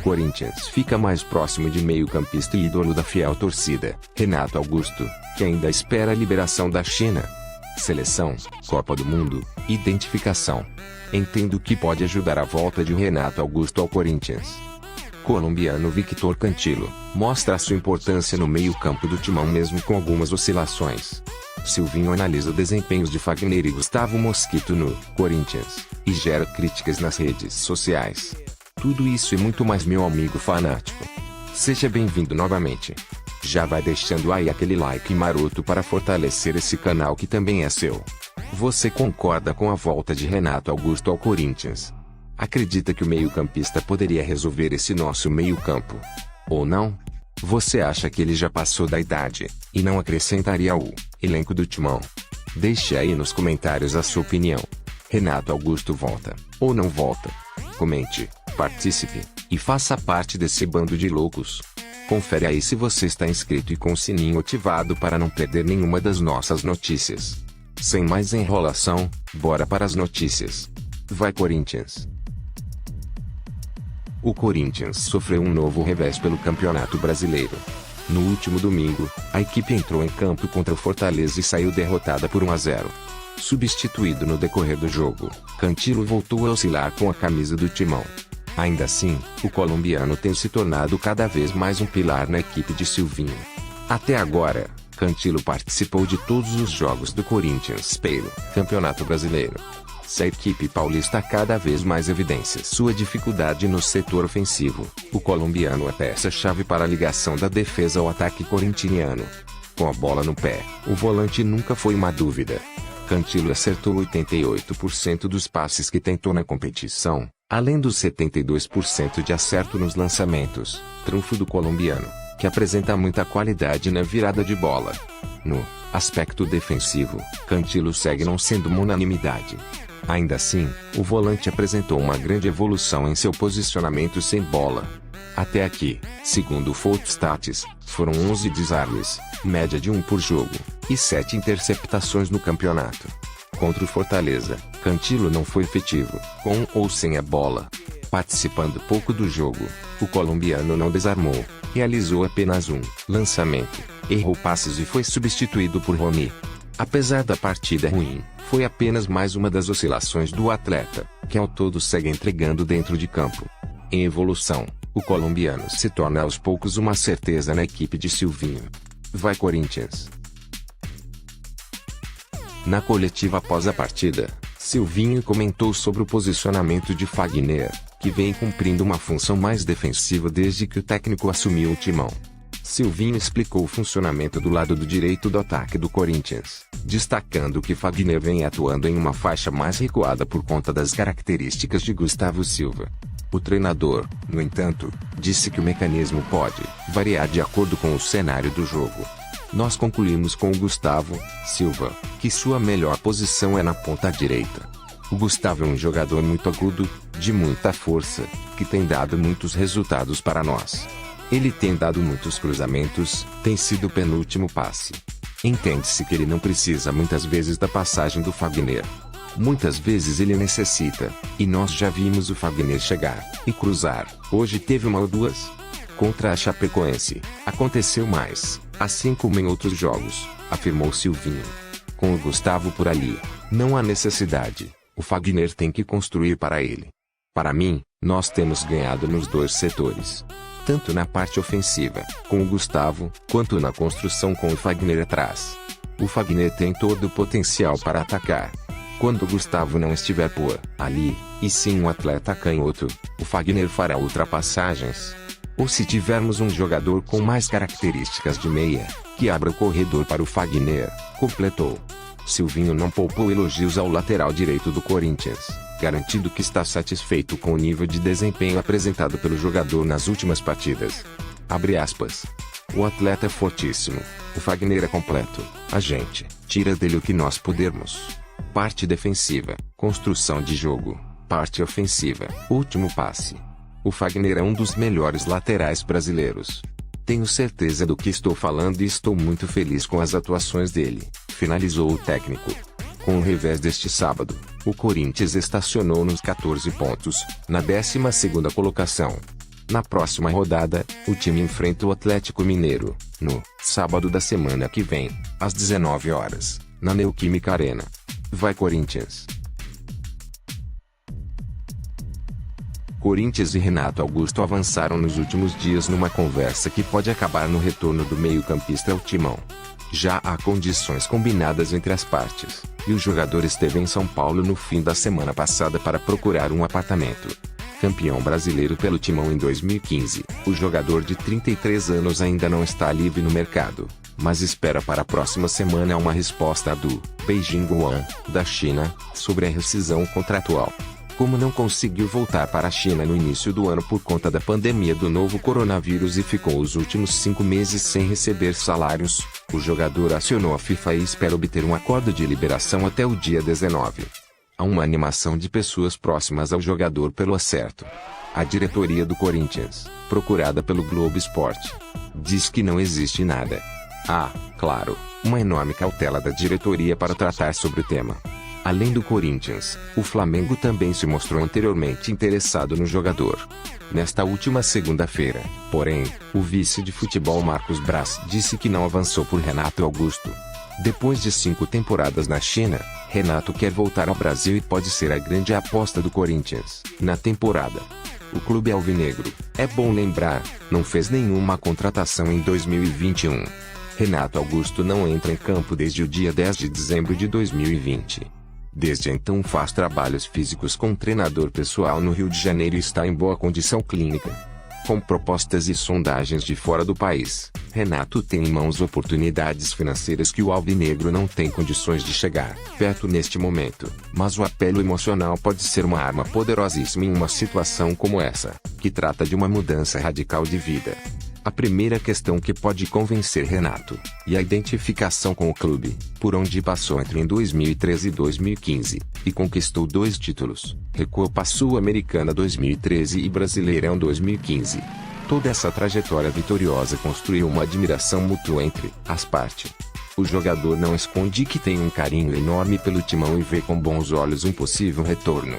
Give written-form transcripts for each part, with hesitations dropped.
Corinthians fica mais próximo de meio-campista e ídolo da fiel torcida, Renato Augusto, que ainda espera a liberação da China. Seleção, Copa do Mundo, identificação. Entendo que pode ajudar a volta de Renato Augusto ao Corinthians. Colombiano Victor Cantillo mostra sua importância no meio-campo do timão mesmo com algumas oscilações. Silvinho analisa desempenhos de Fagner e Gustavo Mosquito no Corinthians e gera críticas nas redes sociais. Tudo isso e muito mais, meu amigo fanático. Seja bem-vindo novamente. Já vai deixando aí aquele like maroto para fortalecer esse canal que também é seu. Você concorda com a volta de Renato Augusto ao Corinthians? Acredita que o meio-campista poderia resolver esse nosso meio-campo? Ou não? Você acha que ele já passou da idade e não acrescentaria ao elenco do timão? Deixe aí nos comentários a sua opinião. Renato Augusto volta ou não volta? Comente, participe e faça parte desse bando de loucos. Confere aí se você está inscrito e com o sininho ativado para não perder nenhuma das nossas notícias. Sem mais enrolação, bora para as notícias. Vai Corinthians! O Corinthians sofreu um novo revés pelo Campeonato Brasileiro. No último domingo, a equipe entrou em campo contra o Fortaleza e saiu derrotada por 1-0. Substituído no decorrer do jogo, Cantillo voltou a oscilar com a camisa do timão. Ainda assim, o colombiano tem se tornado cada vez mais um pilar na equipe de Silvinho. Até agora, Cantillo participou de todos os jogos do Corinthians pelo Campeonato Brasileiro. Se a equipe paulista cada vez mais evidencia sua dificuldade no setor ofensivo, o colombiano é peça-chave para a ligação da defesa ao ataque corintiano. Com a bola no pé, o volante nunca foi uma dúvida. Cantillo acertou 88% dos passes que tentou na competição, além dos 72% de acerto nos lançamentos, trunfo do colombiano, que apresenta muita qualidade na virada de bola. No aspecto defensivo, Cantillo segue não sendo uma unanimidade. Ainda assim, o volante apresentou uma grande evolução em seu posicionamento sem bola. Até aqui, segundo o Footstats, foram 11 desarmes, média de 1 por jogo, e 7 interceptações no campeonato. Contra o Fortaleza, Cantillo não foi efetivo, com ou sem a bola. Participando pouco do jogo, o colombiano não desarmou, realizou apenas um lançamento, errou passes e foi substituído por Rony. Apesar da partida ruim, foi apenas mais uma das oscilações do atleta, que ao todo segue entregando dentro de campo. Em evolução, o colombiano se torna aos poucos uma certeza na equipe de Silvinho. Vai Corinthians! Na coletiva após a partida, Silvinho comentou sobre o posicionamento de Fagner, que vem cumprindo uma função mais defensiva desde que o técnico assumiu o timão. Silvinho explicou o funcionamento do lado do direito do ataque do Corinthians, destacando que Fagner vem atuando em uma faixa mais recuada por conta das características de Gustavo Silva. O treinador, no entanto, disse que o mecanismo pode variar de acordo com o cenário do jogo. Nós concluímos com o Gustavo Silva, que sua melhor posição é na ponta direita. O Gustavo é um jogador muito agudo, de muita força, que tem dado muitos resultados para nós. Ele tem dado muitos cruzamentos, tem sido o penúltimo passe. Entende-se que ele não precisa muitas vezes da passagem do Fagner. Muitas vezes ele necessita, e nós já vimos o Fagner chegar e cruzar. Hoje teve uma ou duas. Contra a Chapecoense, aconteceu mais, assim como em outros jogos, afirmou Silvinho. Com o Gustavo por ali, não há necessidade, o Fagner tem que construir para ele. Para mim, nós temos ganhado nos dois setores. Tanto na parte ofensiva, com o Gustavo, quanto na construção com o Fagner atrás. O Fagner tem todo o potencial para atacar. Quando o Gustavo não estiver por ali, e sim um atleta canhoto, o Fagner fará ultrapassagens. Ou se tivermos um jogador com mais características de meia, que abra o corredor para o Fagner, completou. Silvinho não poupou elogios ao lateral direito do Corinthians, garantindo que está satisfeito com o nível de desempenho apresentado pelo jogador nas últimas partidas. Abre aspas. O atleta é fortíssimo, o Fagner é completo, a gente tira dele o que nós pudermos. Parte defensiva, construção de jogo, parte ofensiva, último passe. O Fagner é um dos melhores laterais brasileiros. Tenho certeza do que estou falando e estou muito feliz com as atuações dele, finalizou o técnico. Com o revés deste sábado, o Corinthians estacionou nos 14 pontos, na 12ª colocação. Na próxima rodada, o time enfrenta o Atlético Mineiro, no sábado da semana que vem, às 19 horas, na Neoquímica Arena. Vai Corinthians! Corinthians e Renato Augusto avançaram nos últimos dias numa conversa que pode acabar no retorno do meio-campista ao timão. Já há condições combinadas entre as partes, e o jogador esteve em São Paulo no fim da semana passada para procurar um apartamento. Campeão brasileiro pelo Timão em 2015, o jogador de 33 anos ainda não está livre no mercado, mas espera para a próxima semana uma resposta do Beijing Guoan, da China, sobre a rescisão contratual. Como não conseguiu voltar para a China no início do ano por conta da pandemia do novo coronavírus e ficou os últimos 5 meses sem receber salários, o jogador acionou a FIFA e espera obter um acordo de liberação até o dia 19. Há uma animação de pessoas próximas ao jogador pelo acerto. A diretoria do Corinthians, procurada pelo Globo Esporte, diz que não existe nada. Há, claro, uma enorme cautela da diretoria para tratar sobre o tema. Além do Corinthians, o Flamengo também se mostrou anteriormente interessado no jogador. Nesta última segunda-feira, porém, o vice de futebol Marcos Braz disse que não avançou por Renato Augusto. Depois de 5 temporadas na China, Renato quer voltar ao Brasil e pode ser a grande aposta do Corinthians na temporada. O clube alvinegro, é bom lembrar, não fez nenhuma contratação em 2021. Renato Augusto não entra em campo desde o dia 10 de dezembro de 2020. Desde então faz trabalhos físicos com treinador pessoal no Rio de Janeiro e está em boa condição clínica. Com propostas e sondagens de fora do país, Renato tem em mãos oportunidades financeiras que o alvinegro não tem condições de chegar perto neste momento, mas o apelo emocional pode ser uma arma poderosíssima em uma situação como essa, que trata de uma mudança radical de vida. A primeira questão que pode convencer Renato, e a identificação com o clube, por onde passou entre em 2013 e 2015, e conquistou 2 títulos, Recopa Sul-Americana 2013 e Brasileirão 2015. Toda essa trajetória vitoriosa construiu uma admiração mútua entre as partes. O jogador não esconde que tem um carinho enorme pelo timão e vê com bons olhos um possível retorno.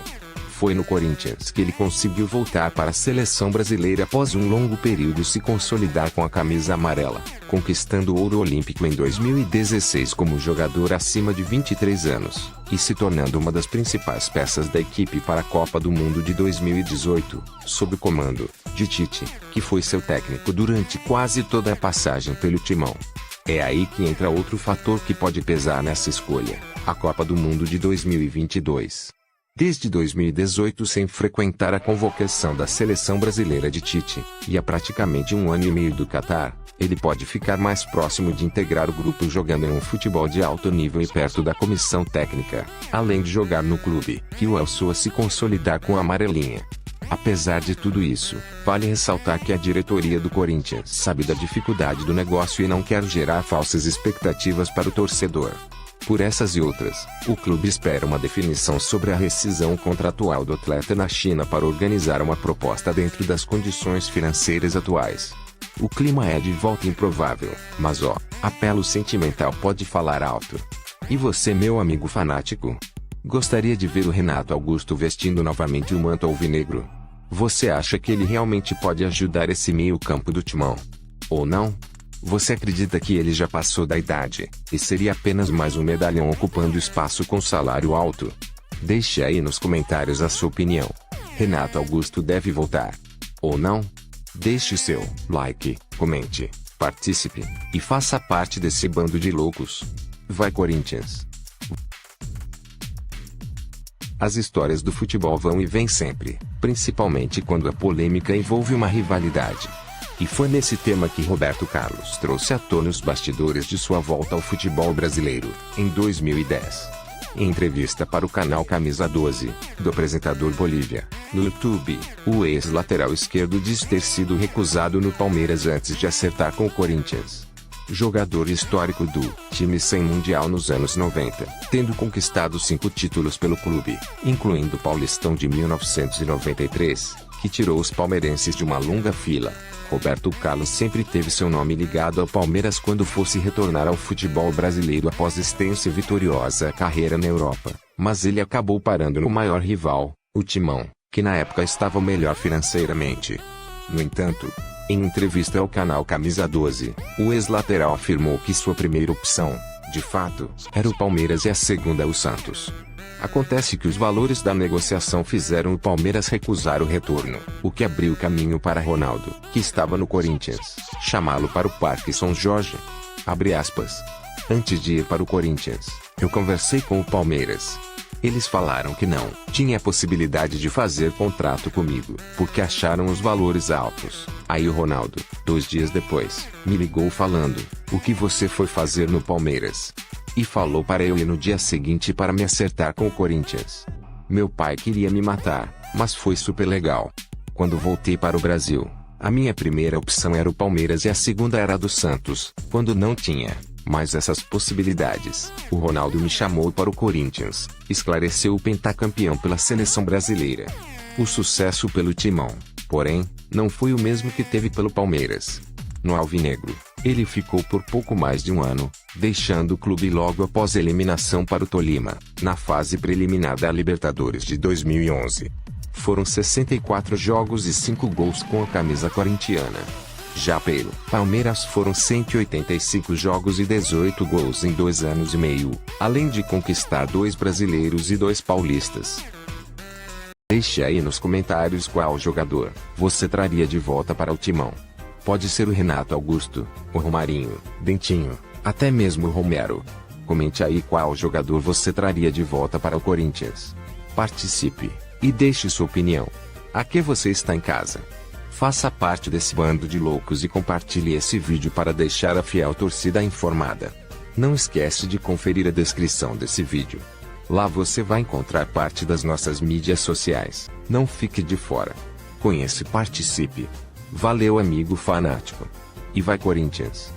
Foi no Corinthians que ele conseguiu voltar para a seleção brasileira após um longo período se consolidar com a camisa amarela, conquistando o ouro olímpico em 2016 como jogador acima de 23 anos, e se tornando uma das principais peças da equipe para a Copa do Mundo de 2018, sob o comando de Tite, que foi seu técnico durante quase toda a passagem pelo timão. É aí que entra outro fator que pode pesar nessa escolha, a Copa do Mundo de 2022. Desde 2018 sem frequentar a convocação da seleção brasileira de Tite, e há praticamente 1 ano e meio do Catar, ele pode ficar mais próximo de integrar o grupo jogando em um futebol de alto nível e perto da comissão técnica, além de jogar no clube, que o alçou a se consolidar com a amarelinha. Apesar de tudo isso, vale ressaltar que a diretoria do Corinthians sabe da dificuldade do negócio e não quer gerar falsas expectativas para o torcedor. Por essas e outras, o clube espera uma definição sobre a rescisão contratual do atleta na China para organizar uma proposta dentro das condições financeiras atuais. O clima é de volta improvável, mas apelo sentimental pode falar alto. E você, meu amigo fanático? Gostaria de ver o Renato Augusto vestindo novamente o manto alvinegro? Você acha que ele realmente pode ajudar esse meio-campo do timão? Ou não? Você acredita que ele já passou da idade, e seria apenas mais um medalhão ocupando espaço com salário alto? Deixe aí nos comentários a sua opinião. Renato Augusto deve voltar? Ou não? Deixe seu like, comente, participe, e faça parte desse bando de loucos. Vai Corinthians! As histórias do futebol vão e vêm sempre, principalmente quando a polêmica envolve uma rivalidade. E foi nesse tema que Roberto Carlos trouxe à tona os bastidores de sua volta ao futebol brasileiro, em 2010. Em entrevista para o canal Camisa 12, do apresentador Bolívia, no YouTube, o ex-lateral esquerdo diz ter sido recusado no Palmeiras antes de acertar com o Corinthians. Jogador histórico do time sem mundial nos anos 90, tendo conquistado 5 títulos pelo clube, incluindo o Paulistão de 1993, que tirou os palmeirenses de uma longa fila. Roberto Carlos sempre teve seu nome ligado ao Palmeiras quando fosse retornar ao futebol brasileiro após extensa e vitoriosa carreira na Europa, mas ele acabou parando no maior rival, o Timão, que na época estava melhor financeiramente. No entanto, em entrevista ao canal Camisa 12, o ex-lateral afirmou que sua primeira opção, de fato, era o Palmeiras e a segunda o Santos. Acontece que os valores da negociação fizeram o Palmeiras recusar o retorno, o que abriu caminho para Ronaldo, que estava no Corinthians, chamá-lo para o Parque São Jorge. Abre aspas. Antes de ir para o Corinthians, eu conversei com o Palmeiras. Eles falaram que não tinha possibilidade de fazer contrato comigo, porque acharam os valores altos. Aí o Ronaldo, 2 dias depois, me ligou falando: o que você foi fazer no Palmeiras? E falou para eu ir no dia seguinte para me acertar com o Corinthians. Meu pai queria me matar, mas foi super legal. Quando voltei para o Brasil, a minha primeira opção era o Palmeiras e a segunda era a do Santos, quando não tinha mais essas possibilidades. O Ronaldo me chamou para o Corinthians, esclareceu o pentacampeão pela seleção brasileira. O sucesso pelo Timão, porém, não foi o mesmo que teve pelo Palmeiras. No Alvinegro, ele ficou por pouco mais de um ano, deixando o clube logo após a eliminação para o Tolima, na fase preliminar da Libertadores de 2011. Foram 64 jogos e 5 gols com a camisa corintiana. Já pelo Palmeiras foram 185 jogos e 18 gols em 2 anos e meio, além de conquistar 2 brasileiros e 2 paulistas. Deixe aí nos comentários qual jogador você traria de volta para o Timão. Pode ser o Renato Augusto, o Romarinho, Dentinho, até mesmo o Romero. Comente aí qual jogador você traria de volta para o Corinthians. Participe e deixe sua opinião. Aqui você está em casa. Faça parte desse bando de loucos e compartilhe esse vídeo para deixar a fiel torcida informada. Não esquece de conferir a descrição desse vídeo. Lá você vai encontrar parte das nossas mídias sociais. Não fique de fora. Conheça e participe. Valeu, amigo fanático. E vai Corinthians!